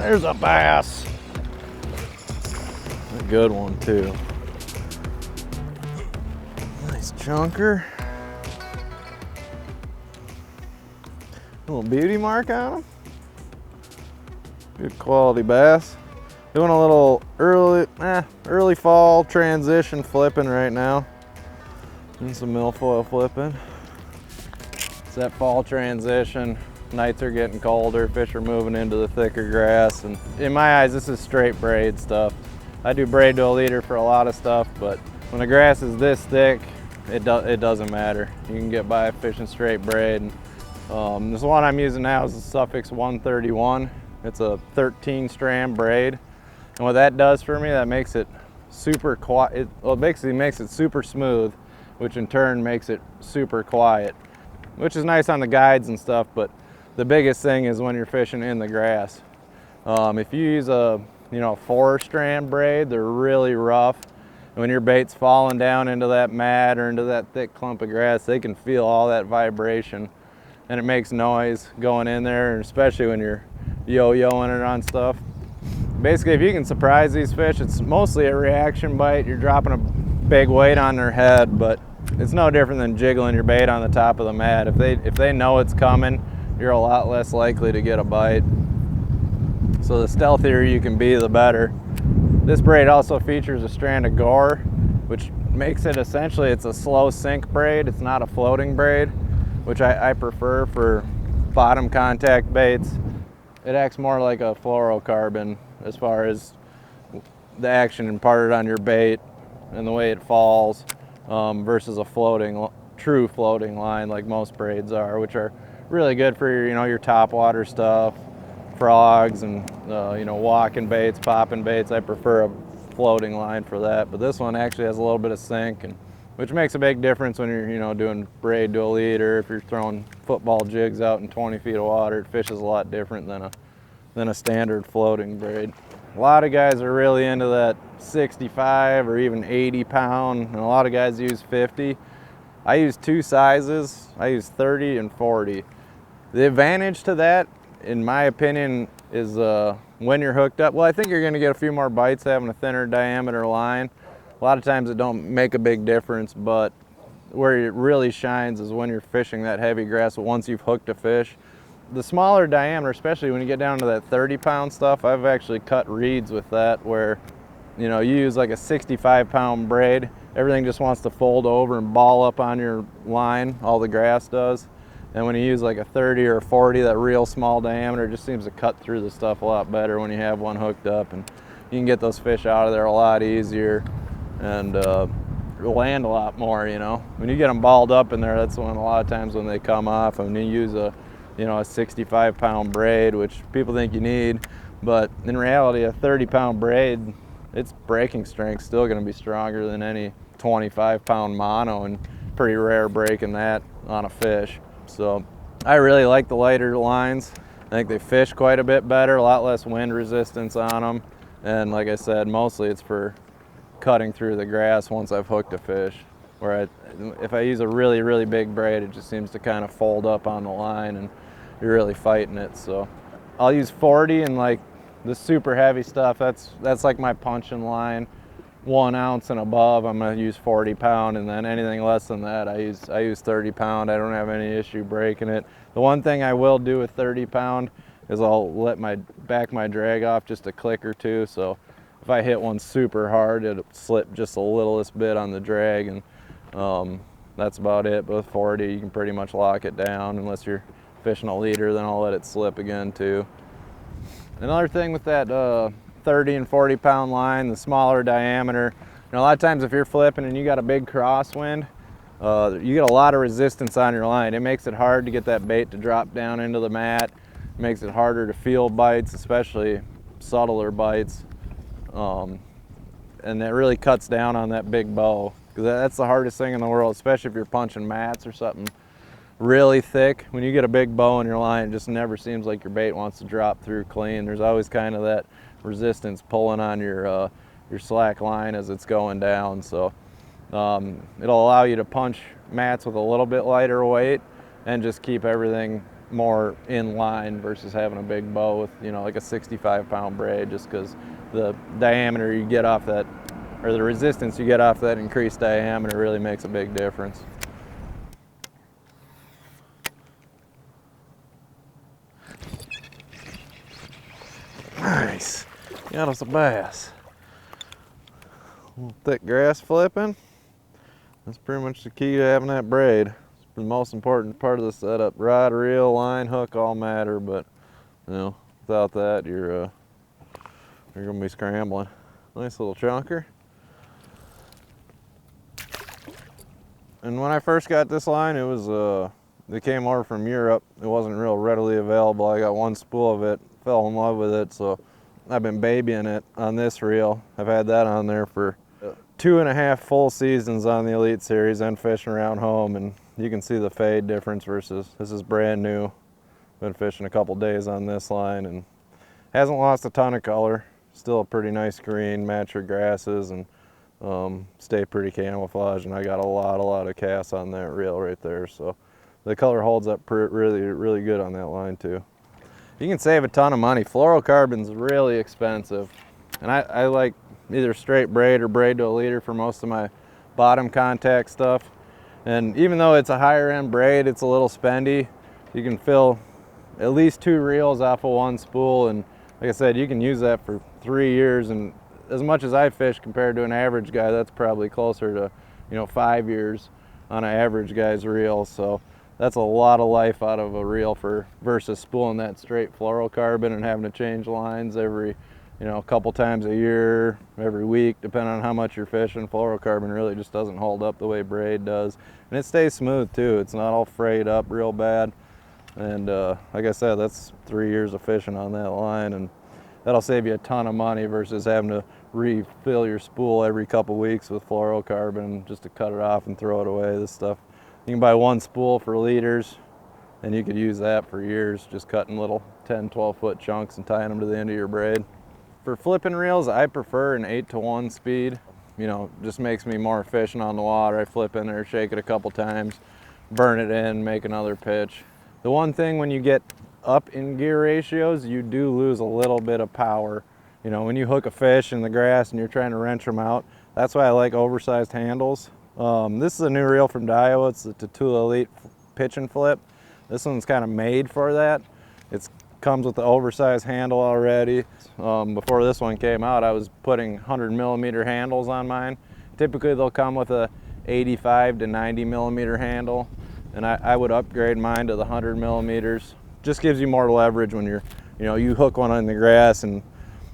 There's a bass. A good one too. Nice chunker. Little beauty mark on him. Good quality bass. Doing a little early fall transition flipping right now. Doing some milfoil flipping. It's that fall transition. Nights are getting colder, fish are moving into the thicker grass, and in my eyes this is straight braid stuff. I do braid to a leader for a lot of stuff, but when the grass is this thick, it doesn't matter. You can get by fishing straight braid. This one I'm using now is the Suffix 131. It's a 13 strand braid, and what that does for me, that makes it super quiet. Well, it basically makes it super smooth, which in turn makes it super quiet, which is nice on the guides and stuff, but the biggest thing is when you're fishing in the grass. If you use a 4 strand braid, they're really rough. When your bait's falling down into that mat or into that thick clump of grass, they can feel all that vibration, and it makes noise going in there, and especially when you're yo-yoing it on stuff. Basically, if you can surprise these fish, it's mostly a reaction bite. You're dropping a big weight on their head, but it's no different than jiggling your bait on the top of the mat. If they know it's coming, you're a lot less likely to get a bite. So the stealthier you can be, the better. This braid also features a strand of gore, which makes it essentially, it's a slow sink braid. It's not a floating braid, which I prefer for bottom contact baits. It acts more like a fluorocarbon as far as the action imparted on your bait and the way it falls, versus a true floating line like most braids are, which are really good for your top water stuff, frogs, and walking baits, popping baits. I prefer a floating line for that, but this one actually has a little bit of sink, and which makes a big difference when you're doing braid to a leader. If you're throwing football jigs out in 20 feet of water, it fishes a lot different than a standard floating braid. A lot of guys are really into that 65 or even 80 pound, and a lot of guys use 50. I use 2 sizes. I use 30 and 40. The advantage to that, in my opinion, is when you're hooked up. Well, I think you're going to get a few more bites having a thinner diameter line. A lot of times it don't make a big difference, but where it really shines is when you're fishing that heavy grass once you've hooked a fish. The smaller diameter, especially when you get down to that 30-pound stuff, I've actually cut reeds with that, where you use like a 65-pound braid. Everything just wants to fold over and ball up on your line, all the grass does. And when you use like a 30 or a 40, that real small diameter, it just seems to cut through the stuff a lot better when you have one hooked up, and you can get those fish out of there a lot easier and land a lot more. When you get them balled up in there, that's when a lot of times when they come off. And you use a 65-pound braid, which people think you need, but in reality a 30-pound braid, its breaking strength's still going to be stronger than any 25-pound mono, and pretty rare breaking that on a fish. So I really like the lighter lines. I think they fish quite a bit better, a lot less wind resistance on them, and like I said, mostly it's for cutting through the grass once I've hooked a fish. Where if I use a really big braid, it just seems to kind of fold up on the line and you're really fighting it. So I'll use 40, and like the super heavy stuff, that's like my punching line. 1 ounce and above, I'm going to use 40 pound, and then anything less than that, I use 30 pound. I don't have any issue breaking it. The one thing I will do with 30 pound is I'll let back my drag off just a click or two, so if I hit one super hard, it'll slip just the littlest bit on the drag, and that's about it. But with 40, you can pretty much lock it down. Unless you're fishing a leader, then I'll let it slip again too. Another thing with that 30 and 40 pound line, the smaller diameter, a lot of times if you're flipping and you got a big crosswind, you get a lot of resistance on your line. It makes it hard to get that bait to drop down into the mat. It makes it harder to feel bites, especially subtler bites, and that really cuts down on that big bow, because that's the hardest thing in the world, especially if you're punching mats or something really thick. When you get a big bow in your line, it just never seems like your bait wants to drop through clean. There's always kind of that resistance pulling on your slack line as it's going down. So it'll allow you to punch mats with a little bit lighter weight and just keep everything more in line versus having a big bow with, you know, like a 65-pound braid, just because the diameter you get off that, or the resistance you get off that increased diameter really makes a big difference. Nice, got us a bass. A little thick grass flipping. That's pretty much the key to having that braid. It's the most important part of the setup. Rod, reel, line, hook all matter, but you know, without that, you're gonna be scrambling. Nice little chunker. And when I first got this line, it was they came over from Europe. It wasn't real readily available. I got one spool of it, fell in love with it, so I've been babying it on this reel. I've had that on there for 2.5 full seasons on the Elite Series and fishing around home, and you can see the fade difference versus this is brand new. Been fishing a couple days on this line and hasn't lost a ton of color. Still a pretty nice green, match your grasses, and stay pretty camouflage. And I got a lot of casts on that reel right there, so the color holds up really good on that line too. You can save a ton of money. Fluorocarbon's really expensive, and I like either straight braid or braid to a leader for most of my bottom contact stuff. And even though it's a higher end braid, it's a little spendy. You can fill at least 2 reels off of one spool, and like I said, you can use that for 3 years. And as much as I fish compared to an average guy, that's probably closer to, you know, 5 years on an average guy's reel. So that's a lot of life out of a reel versus spooling that straight fluorocarbon and having to change lines every, you know, a couple times a year, every week, depending on how much you're fishing. Fluorocarbon really just doesn't hold up the way braid does. And it stays smooth too. It's not all frayed up real bad. And like I said, that's 3 years of fishing on that line, and that'll save you a ton of money versus having to refill your spool every couple weeks with fluorocarbon just to cut it off and throw it away. This stuff, you can buy one spool for leaders, and you could use that for years, just cutting little 10-12 foot chunks and tying them to the end of your braid. For flipping reels, I prefer an 8-to-1 speed. You know, just makes me more efficient on the water. I flip in there, shake it a couple times, burn it in, make another pitch. The one thing when you get up in gear ratios, you do lose a little bit of power. You know, when you hook a fish in the grass and you're trying to wrench them out, that's why I like oversized handles. This is a new reel from Daiwa. It's the Tatula Elite pitch and flip. This one's kind of made for that. It comes with the oversized handle already. Before this one came out, I was putting 100mm handles on mine. Typically they'll come with a 85 to 90mm handle, and I would upgrade mine to the 100mm. Just gives you more leverage when you're, you know, you hook one in the grass. And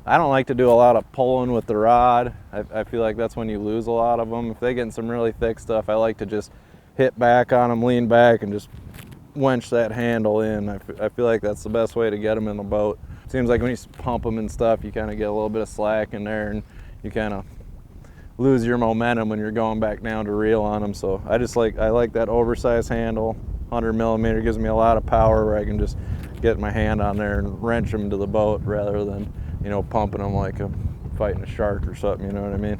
I don't like to do a lot of pulling with the rod. I feel like that's when you lose a lot of them. If they get in some really thick stuff, I like to just hit back on them, lean back, and just wench that handle in. I feel like that's the best way to get them in the boat. It seems like when you pump them and stuff, you kind of get a little bit of slack in there, and you kind of lose your momentum when you're going back down to reel on them. So I like that oversized handle. 100mm gives me a lot of power where I can just get my hand on there and wrench them to the boat rather than, you know, pumping them like I'm fighting a shark or something, you know what I mean?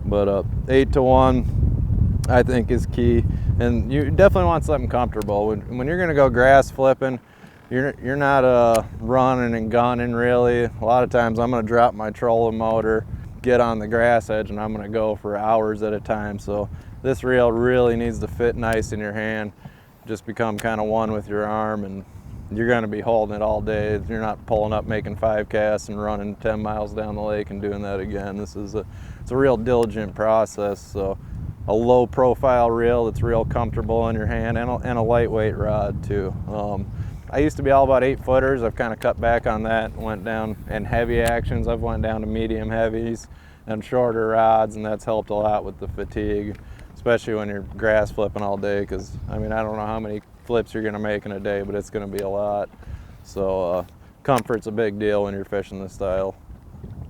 But 8-to-1 I think is key, and you definitely want something comfortable. When you're gonna go grass flipping, you're not running and gunning really. A lot of times I'm gonna drop my trolling motor, get on the grass edge, and I'm gonna go for hours at a time. So this reel really needs to fit nice in your hand, just become kind of one with your arm, and you're going to be holding it all day. You're not pulling up, making 5 casts and running 10 miles down the lake and doing that again. It's a real diligent process. So a low profile reel that's real comfortable in your hand, and a lightweight rod too. I used to be all about 8-footers. I've kind of cut back on that, went down, and heavy actions, I've went down to medium heavies and shorter rods, and that's helped a lot with the fatigue, especially when you're grass flipping all day, because I mean, I don't know how many flips you're going to make in a day, but it's going to be a lot. So comfort's a big deal when you're fishing this style.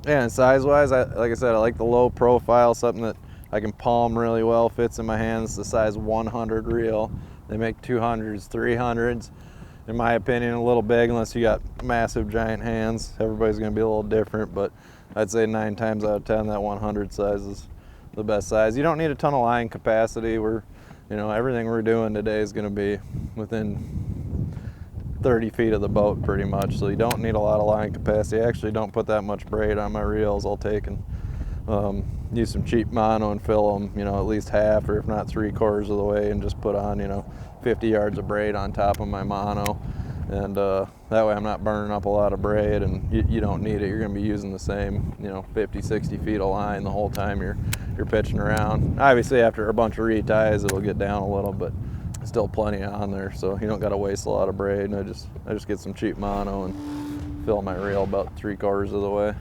Yeah, and size wise, like I said, I like the low profile, something that I can palm really well, fits in my hands. The size 100 reel. They make 200s, 300s. In my opinion, a little big unless you got massive giant hands. Everybody's going to be a little different, but I'd say 9 times out of 10 that 100 size is the best size. You don't need a ton of line capacity. You know, everything we're doing today is going to be within 30 feet of the boat pretty much, so you don't need a lot of line capacity. I actually don't put that much braid on my reels. I'll take and use some cheap mono and fill them, you know, at least half or if not 3/4 of the way, and just put on, you know, 50 yards of braid on top of my mono. And that way I'm not burning up a lot of braid, and you don't need it. You're going to be using the same, you know, 50, 60 feet of line the whole time you're pitching around. Obviously after a bunch of reties it'll get down a little, but still plenty on there, so you don't got to waste a lot of braid. And I just get some cheap mono and fill my reel about 3/4 of the way.